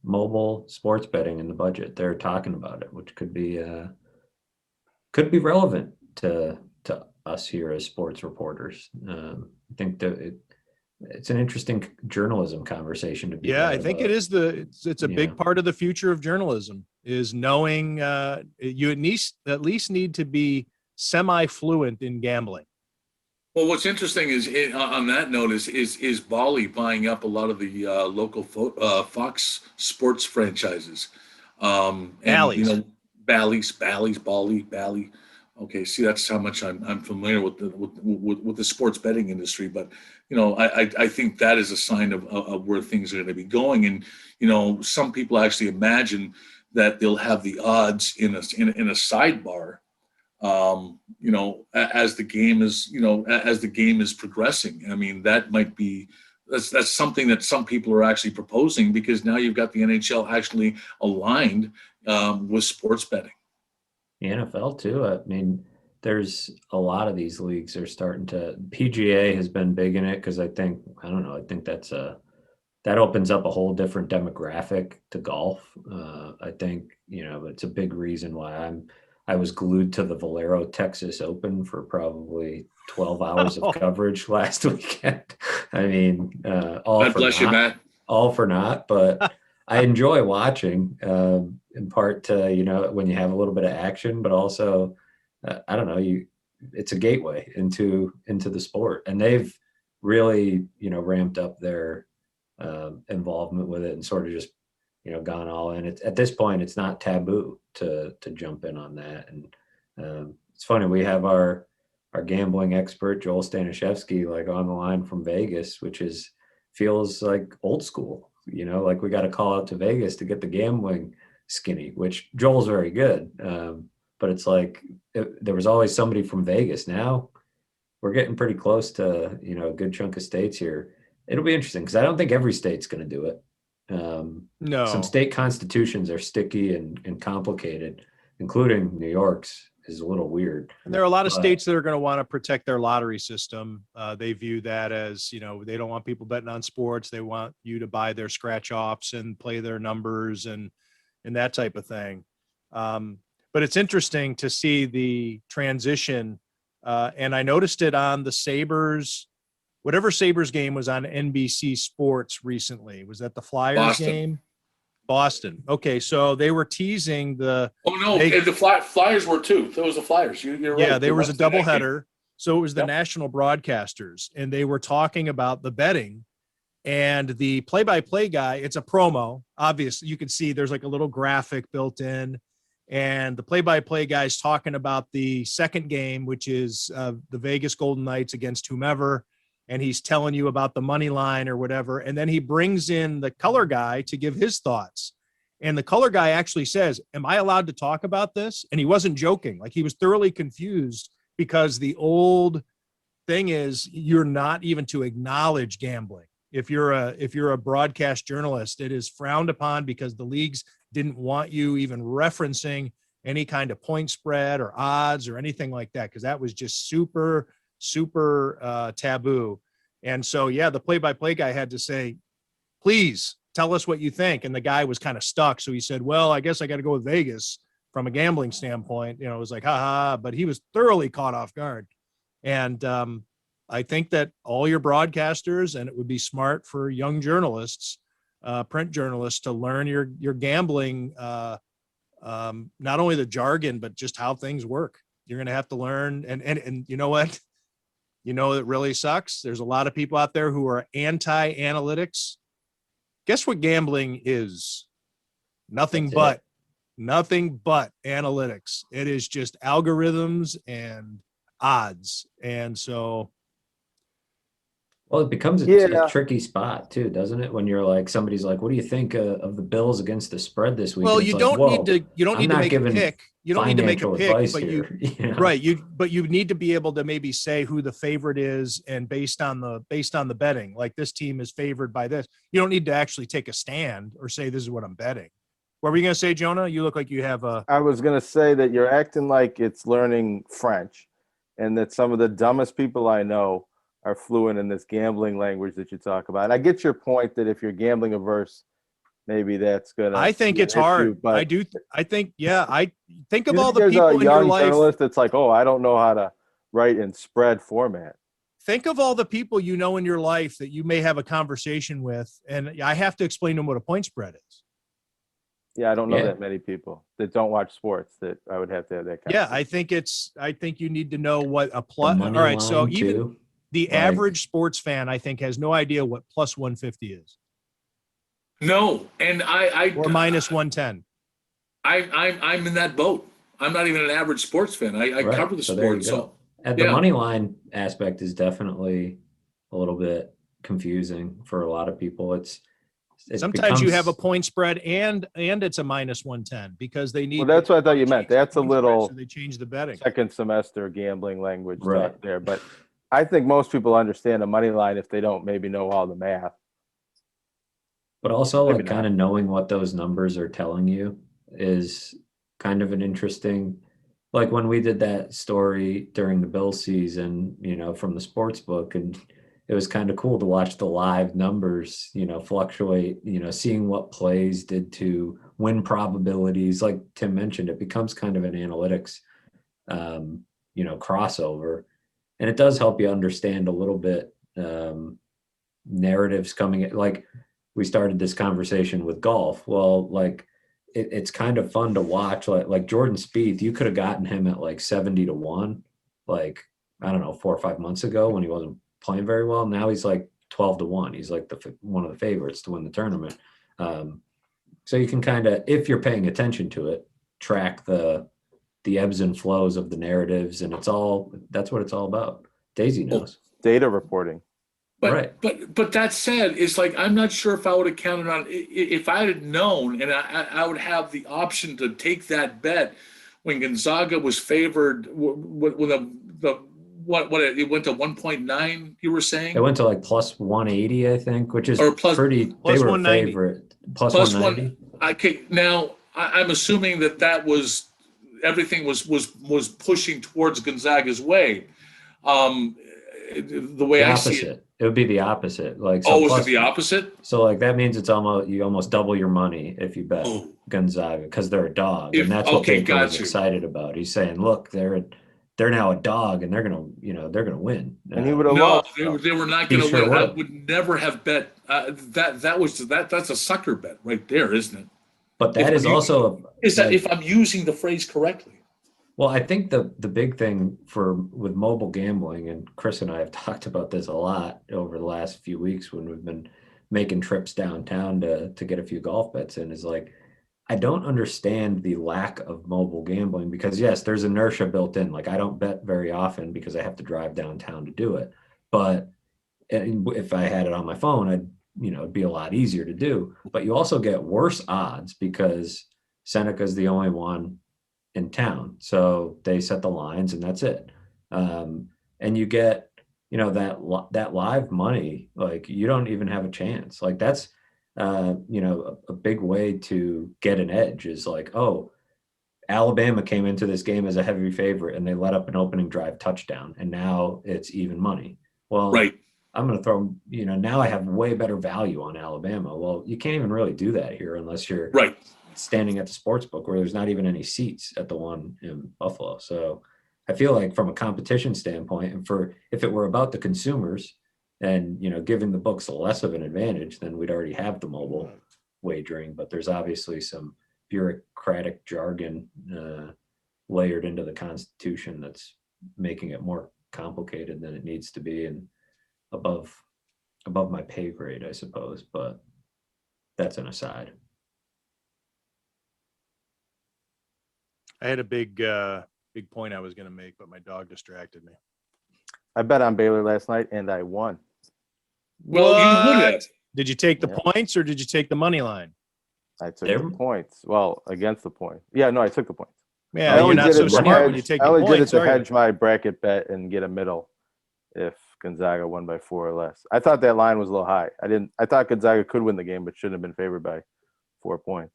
mobile sports betting in the budget. They're talking about it, which could be relevant to us here as sports reporters. I think that it's an interesting journalism conversation to be. Yeah, I think it is it's a big part of the future of journalism, is knowing you at least need to be semi-fluent in gambling. Well, what's interesting is on that note is Bally buying up a lot of the local Fox sports franchises. Bally's. Bally. Okay, see, that's how much I'm familiar with the sports betting industry. But I think that is a sign of where things are going to be going. And some people actually imagine that they'll have the odds in a sidebar. As the game is progressing. I mean, that might be that's something that some people are actually proposing, because now you've got the NHL actually aligned with sports betting. The NFL too. I mean, there's a lot of these leagues are starting to. PGA has been big in it because I think that opens up a whole different demographic to golf. I think it's a big reason why I was glued to the Valero Texas Open for probably 12 hours of coverage last weekend. I mean, God bless you, Matt. All for naught, but I enjoy watching, in part to, when you have a little bit of action, but also, I don't know, it's a gateway into the sport, and they've really, ramped up their involvement with it and sort of just, gone all in. At this point, it's not taboo to jump in on that. And it's funny, we have our gambling expert, Joel Stanishevsky, like on the line from Vegas, which feels like old school, like we got to call out to Vegas to get the gambling skinny, which Joel's very good. But it's like, there was always somebody from Vegas. Now we're getting pretty close to, a good chunk of states here. It'll be interesting, because I don't think every state's going to do it. No, some state constitutions are sticky and complicated, including New York's is a little weird. And there are a lot of states that are going to want to protect their lottery system. They view that as, they don't want people betting on sports. They want you to buy their scratch offs and play their numbers and that type of thing. But it's interesting to see the transition. And I noticed it on the Sabres. Whatever Sabres game was on NBC Sports recently. Was that the Flyers game? Boston. Okay, so they were teasing the. Oh no, the Flyers were too. There was the Flyers. You're right. Yeah, there was a doubleheader. So it was the national broadcasters, and they were talking about the betting, and the play-by-play guy. It's a promo. Obviously, you can see there's like a little graphic built in, and the play-by-play guy's talking about the second game, which is the Vegas Golden Knights against whomever. And he's telling you about the money line or whatever. And then he brings in the color guy to give his thoughts. And the color guy actually says, am I allowed to talk about this? And he wasn't joking. Like, he was thoroughly confused because the old thing is, you're not even to acknowledge gambling. If you're a broadcast journalist, it is frowned upon because the leagues didn't want you even referencing any kind of point spread or odds or anything like that, because that was just super taboo. And so, yeah, the play-by-play guy had to say, please tell us what you think. And the guy was kind of stuck. So he said, well, I guess I got to go with Vegas from a gambling standpoint. You know, it was like, ha, but he was thoroughly caught off guard. And I think that all your broadcasters, and it would be smart for young journalists, print journalists, to learn your gambling, not only the jargon, but just how things work. You're going to have to learn. And you know what? You know, it really sucks. There's a lot of people out there who are anti-analytics. Guess what gambling is? Nothing but analytics. It is just algorithms and odds. And so, Well, it becomes a Yeah. tricky spot too, doesn't it? When you're like, somebody's like, what do you think of the Bills against the spread this week? well, And it's you like, don't whoa, need to, you don't I'm need to not make a giving pick. You don't need to make a financial pick, advice but here. You know? right. But you need to be able to maybe say who the favorite is, and based on the betting, like this team is favored by this. You don't need to actually take a stand or say, this is what I'm betting. What were you going to say, Jonah? You look like you have a, I was going to say that you're acting like it's learning French, and that some of the dumbest people I know are fluent in this gambling language that you talk about. And I get your point that if you're gambling averse, maybe that's going to I think it's hard. I think, yeah, I think of all the there's people a in your young life. journalist that's like, oh, I don't know how to write in spread format. Think of all the people you know in your life that you may have a conversation with, and I have to explain to them what a point spread is. Yeah, I don't know Yeah. that many people that don't watch sports that I would have to have that Yeah, conversation. I think you need to know what a The plus. All money right, so line, even too. the Like- average sports fan, I think, has no idea what plus 150 is No, and or minus 110. I'm in that boat. I'm not even an average sports fan. I Right. cover the So there you sport, go. so And the yeah. money line aspect is definitely a little bit confusing for a lot of people. It Sometimes you have a becomes- point spread and it's a minus 110 because they need. Well, that's what I thought you meant. change the That's a point spread, little so they change the betting. second semester gambling language Right. talk there. But I think most people understand the money line if they don't maybe know all the math. But also, Maybe like, not. kind of knowing what those numbers are telling you is kind of an interesting, like when we did that story during the Bill season, you know, from the sports book, and it was kind of cool to watch the live numbers, you know, fluctuate, you know, seeing what plays did to win probabilities. Like Tim mentioned, it becomes kind of an analytics, you know, crossover. And it does help you understand a little bit narratives coming in. Like, we started this conversation with golf. Well, like it's kind of fun to watch. Like Jordan Spieth, you could have gotten him at like 70-1, like, I don't know, 4 or 5 months ago when he wasn't playing very well. Now he's like 12-1. He's like one of the favorites to win the tournament. So you can kind of, if you're paying attention to it, track the ebbs and flows of the narratives, and that's what it's all about. Daisy knows. Data reporting. But Right. but that said, it's like I'm not sure if I would have counted on if I had known, and I would have the option to take that bet when Gonzaga was favored when it went to 1.9. You were saying It went to like plus 180, I think, which is Or plus- pretty. plus They were a 190. favorite. Plus plus 190. Now I'm assuming that was everything was pushing towards Gonzaga's way. The way The I see it. opposite. It would be the opposite. Like, so Oh, was plus- it the opposite? So like that means you almost double your money if you bet Oh. Gonzaga because they're a dog, and that's what Okay, Baker was got you. excited about. He's saying, look, they're now a dog, and they're gonna win. And he would have No, lost. they were not He going to sure win. I would. would never have bet that's a sucker bet right there, isn't it? But that If is you- also Is that like- if I'm using the phrase correctly? Well, I think the big thing with mobile gambling, and Chris and I have talked about this a lot over the last few weeks when we've been making trips downtown to get a few golf bets in, is like, I don't understand the lack of mobile gambling because yes, there's inertia built in. Like, I don't bet very often because I have to drive downtown to do it. But if I had it on my phone, it'd be a lot easier to do. But you also get worse odds because Seneca's the only one in town, so they set the lines and that's it. And you get that live money, like you don't even have a chance. Like that's, a big way to get an edge is like, oh, Alabama came into this game as a heavy favorite and they let up an opening drive touchdown and now it's even money. Well, Right. I'm going to throw, now I have way better value on Alabama. Well, you can't even really do that here unless you're Right. standing at the sports book where there's not even any seats at the one in Buffalo. So I feel like from a competition standpoint, and if it were about the consumers and, giving the books less of an advantage, then we'd already have the mobile wagering, but there's obviously some bureaucratic jargon layered into the Constitution that's making it more complicated than it needs to be and above my pay grade, I suppose, but that's an aside. I had a big point I was going to make, but my dog distracted me. I bet on Baylor last night and I won. Well, you would have. Did you take the Yeah. points or did you take the money line? I took the points. Well, against the point. Yeah, no, I took the points. Yeah, I you're only not did so it to smart when hedge- you take I the only did it points, to are you? hedge my bracket bet and get a middle if Gonzaga won by 4 or less. I thought that line was a little high. I thought Gonzaga could win the game, but shouldn't have been favored by 4 points.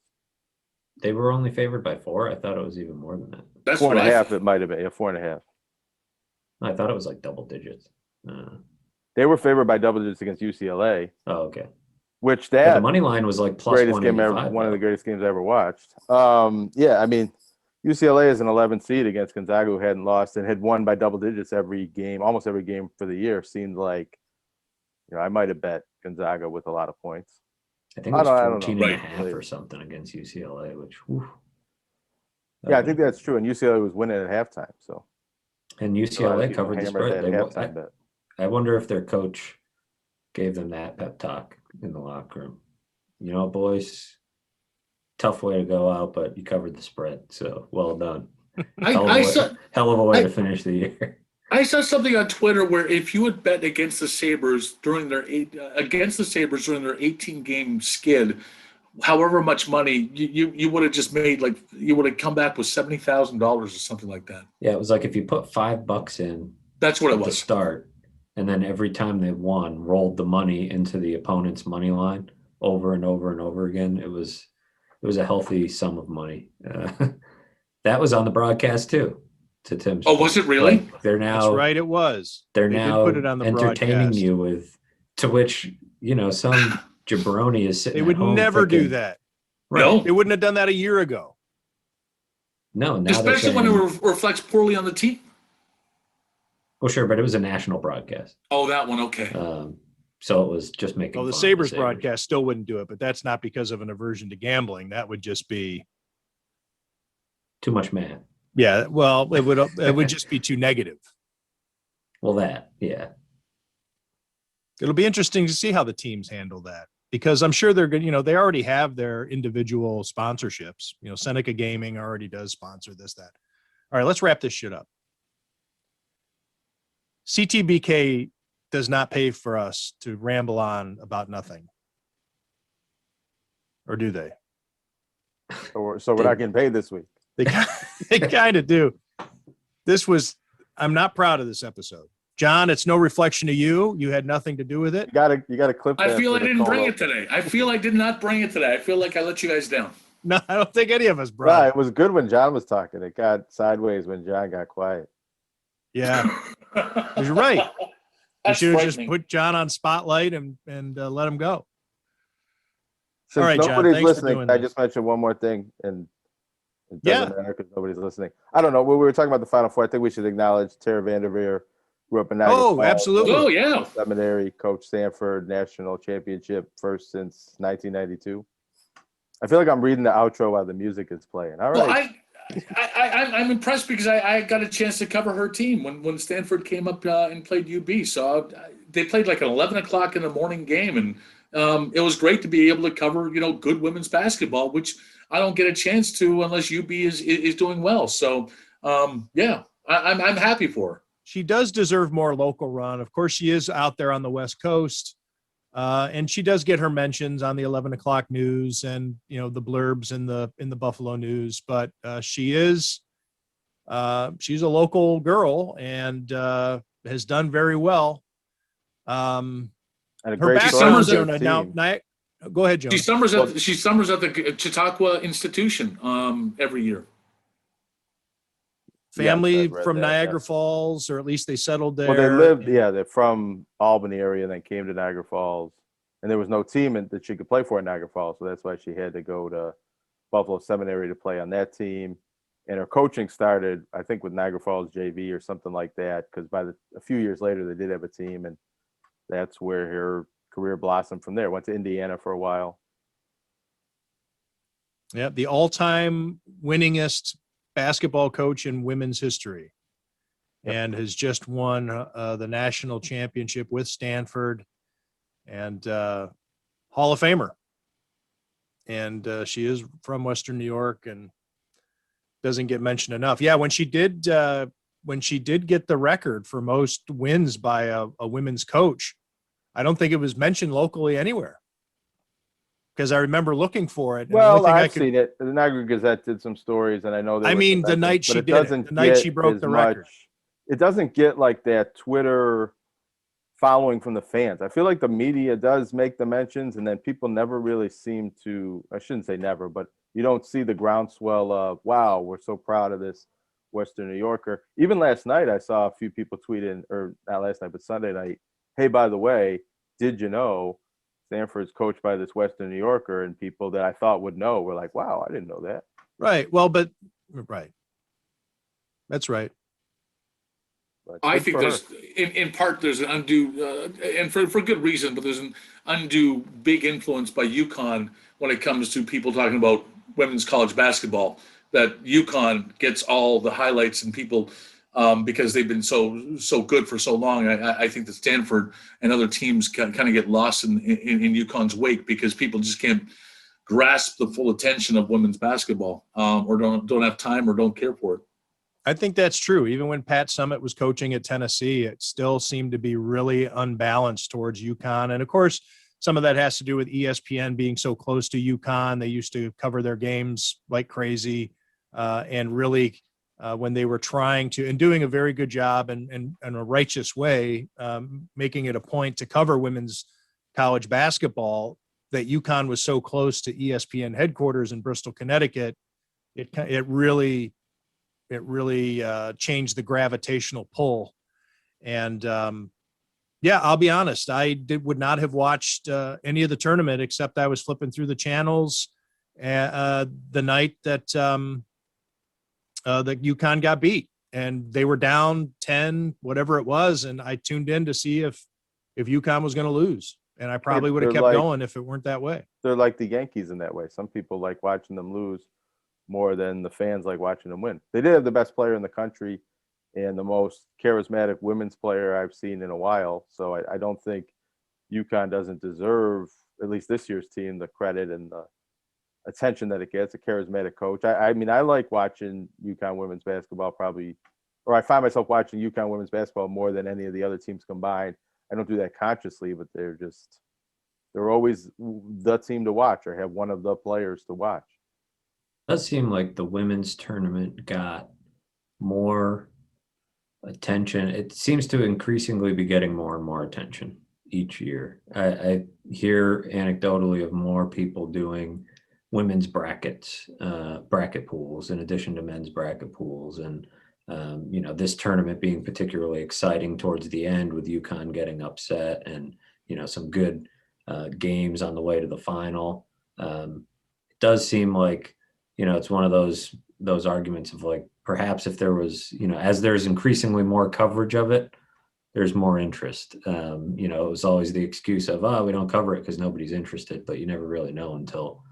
They were only favored by 4. I thought it was even more than that. That's 4 and a what I half. thought. It might have been. Yeah, 4.5. I thought it was like double digits. They were favored by double digits against UCLA, Oh, okay. which But that the money line was like plus greatest game ever, 185. one of the though. greatest games I ever watched. Yeah, I mean, UCLA is an 11 seed against Gonzaga, who hadn't lost and had won by double digits every game, almost every game for the year. Seemed like, I might have bet Gonzaga with a lot of points. I think it was I don't know. 14 and a Right. half or something against UCLA, which, whew, Yeah, I think that's true. And UCLA was winning at halftime, so And a lot of UCLA people covered the hammered spread. that halftime bet. I wonder if their coach gave them that pep talk in the locker room. Boys, tough way to go out, but you covered the spread, so well done. Hell of a way to finish the year. I saw something on Twitter where if you had bet against the Sabres during their 18-game skid, however much money you would have just made, like you would have come back with $70,000 or something like that. Yeah, it was like if you put $5 in. That's what it at the was. start, and then every time they won, rolled the money into the opponent's money line over and over and over again. It was a healthy sum of money. That was on the broadcast too. To Tim's. Oh, was it really? Like, they're now. That's right. It was. They're They did now put it on the entertaining broadcast. you with, to which some jabroni is sitting. They would at home never do thinking, that. Right. No. They wouldn't have done that a year ago. No, now Especially when it reflects poorly on the team. Well, sure, but it was a national broadcast. Oh, that one. Okay. So it was just making. Well, the fun of Sabres broadcast still wouldn't do it, but that's not because of an aversion to gambling. That would just be too much math. Yeah, well, it would just be too negative. Well, yeah. It'll be interesting to see how the teams handle that because I'm sure they're good. They already have their individual sponsorships. Seneca Gaming already does sponsor this, that. All right, let's wrap this shit up. CTBK does not pay for us to ramble on about nothing. Or do they? So we're not getting paid this week. They kind of do. I'm not proud of this episode. John, it's no reflection of you. You had nothing to do with it. You got to clip that. I feel for I the didn't bring call-up. it today. I feel I did not bring it today. I feel like I let you guys down. No, I don't think any of us Right, brought it. it was good when John was talking. It got sideways when John got quiet. Yeah, you're right. You That's should have just frightening. put John on spotlight and let him go. Since All right, John, nobody's thanks for listening, doing I this. just mentioned one more thing, and it Yeah. doesn't matter because nobody's listening. I don't know. When we were talking about the Final Four, I think we should acknowledge Tara Vanderveer, grew up in Niagara Oh, Falls, absolutely. Oh, yeah. seminary, coach Stanford, national championship, first since 1992. I feel like I'm reading the outro while the music is playing. All right. Well, I'm impressed because I got a chance to cover her team when Stanford came up and played UB. So they played like an 11 o'clock in the morning game, and it was great to be able to cover good women's basketball, which I don't get a chance to unless UB is doing well. So yeah, I'm happy for her. She does deserve more local run. Of course, she is out there on the West Coast. And she does get her mentions on the 11 o'clock news and, the blurbs in the Buffalo News, but she's a local girl and has done very well Um, And a her great background, story with Jonah. their Now, team. go ahead, Jonah. She summers at the Chautauqua Institution every year. Family I've read from that, Niagara yes. Falls, or at least they settled there. Well, they lived, and- they're from Albany area and then came to Niagara Falls. And there was no team that she could play for in Niagara Falls. So that's why she had to go to Buffalo Seminary to play on that team. And her coaching started, I think, with Niagara Falls JV or something like that. Because a few years later, they did have a team. And that's where her career blossomed from there. Went to Indiana for a while. Yeah, the all-time winningest basketball coach in women's history, and has just won the national championship with Stanford, and Hall of Famer. And she is from Western New York and doesn't get mentioned enough. Yeah, when she did get the record for most wins by a women's coach, I don't think it was mentioned locally anywhere, because I remember looking for it. And the only Well, thing I've seen it. The Niagara Gazette did some stories, and I know there I was mean, some the mention, night but she it did it, doesn't the night she get broke as the record. much. It doesn't get like that Twitter following from the fans. I feel like the media does make the mentions, and then people never really seem to. I shouldn't say never, but you don't see the groundswell of "Wow, we're so proud of this Western New Yorker." Even last night, I saw a few people tweeting, or not last night, but Sunday night. Hey, by the way, did you know Stanford's coached by this Western New Yorker? And people that I thought would know were like, "Wow, I didn't know that." Right. Well, but right. That's right. But I good think for her. there's, in part, there's an undue, and for good reason, but there's an undue big influence by UConn when it comes to people talking about women's college basketball. That UConn gets all the highlights and people because they've been so good for so long. I think that Stanford and other teams kind of get lost in UConn's wake because people just can't grasp the full attention of women's basketball, or don't have time or don't care for it. I think that's true. Even when Pat Summitt was coaching at Tennessee, it still seemed to be really unbalanced towards UConn. And of course, some of that has to do with ESPN being so close to UConn. They used to cover their games like crazy, and really, when they were trying to and doing a very good job and in a righteous way, making it a point to cover women's college basketball, that UConn was so close to ESPN headquarters in Bristol, Connecticut. It really changed the gravitational pull. And yeah, I'll be honest, would not have watched any of the tournament except I was flipping through the channels the night that that UConn got beat, and they were down 10, whatever it was, and I tuned in to see if UConn was going to lose, and I probably would have kept going if it weren't that way. They're like the Yankees in that way. Some people like watching them lose more than the fans like watching them win. They did have the best player in the country and the most charismatic women's player I've seen in a while. So I don't think UConn doesn't deserve, at least this year's team, the credit and the attention that it gets. A charismatic coach. I mean, I like watching UConn women's basketball I find myself watching UConn women's basketball more than any of the other teams combined. I don't do that consciously, but they're always the team to watch or have one of the players to watch. It does seem like the women's tournament got more attention. It seems to increasingly be getting more and more attention each year. I hear anecdotally of more people doing women's brackets, bracket pools in addition to men's bracket pools. And, this tournament being particularly exciting towards the end with UConn getting upset and, some good games on the way to the final. It does seem like, it's one of those arguments of like, perhaps if there was, as there's increasingly more coverage of it, there's more interest. It was always the excuse of, we don't cover it because nobody's interested, but you never really know until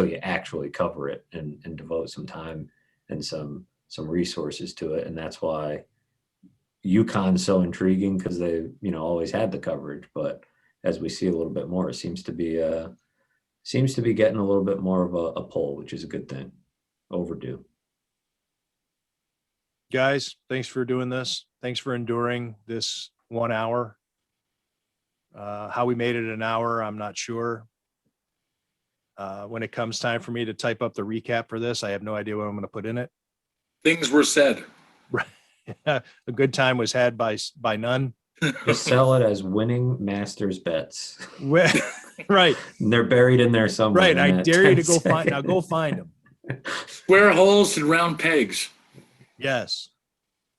you actually cover it and devote some time and some resources to it. And that's why UConn's so intriguing, because they, always had the coverage, but as we see a little bit more, it seems to be getting a little bit more of a pull, which is a good thing. Overdue. Guys, thanks for doing this. Thanks for enduring this 1 hour. How we made it an hour, I'm not sure. When it comes time for me to type up the recap for this, I have no idea what I'm going to put in it. Things were said. A good time was had by none. Just sell it as winning masters bets. Right, And they're buried in there somewhere. right. in I that dare you to 10 go find, now second. go find them. Square holes and round pegs. Yes.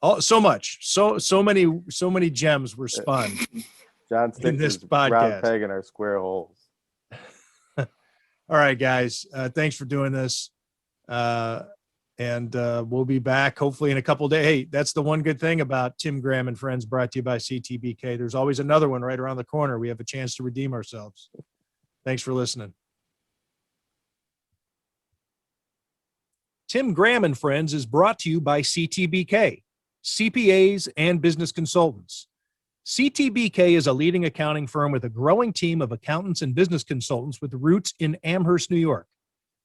Oh, so much. So many gems were spun John in sticks this his round podcast. peg in our square holes. All right, guys. Thanks for doing this. And we'll be back hopefully in a couple of days. Hey, that's the one good thing about Tim Graham and Friends, brought to you by CTBK. There's always another one right around the corner. We have a chance to redeem ourselves. Thanks for listening. Tim Graham and Friends is brought to you by CTBK, CPAs and business consultants. CTBK is a leading accounting firm with a growing team of accountants and business consultants with roots in Amherst, New York.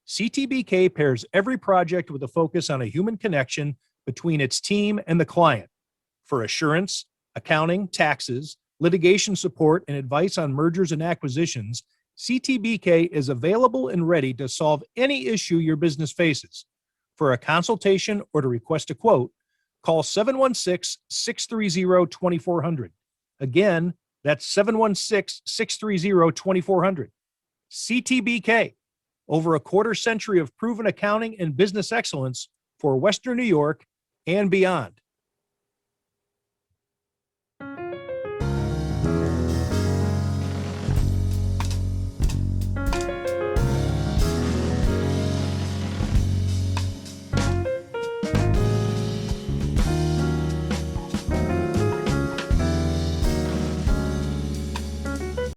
CTBK pairs every project with a focus on a human connection between its team and the client. For assurance, accounting, taxes, litigation support, and advice on mergers and acquisitions, CTBK is available and ready to solve any issue your business faces. For a consultation or to request a quote, call 716-630-2400. Again, that's 716-630-2400. CTBK, over a quarter century of proven accounting and business excellence for Western New York and beyond.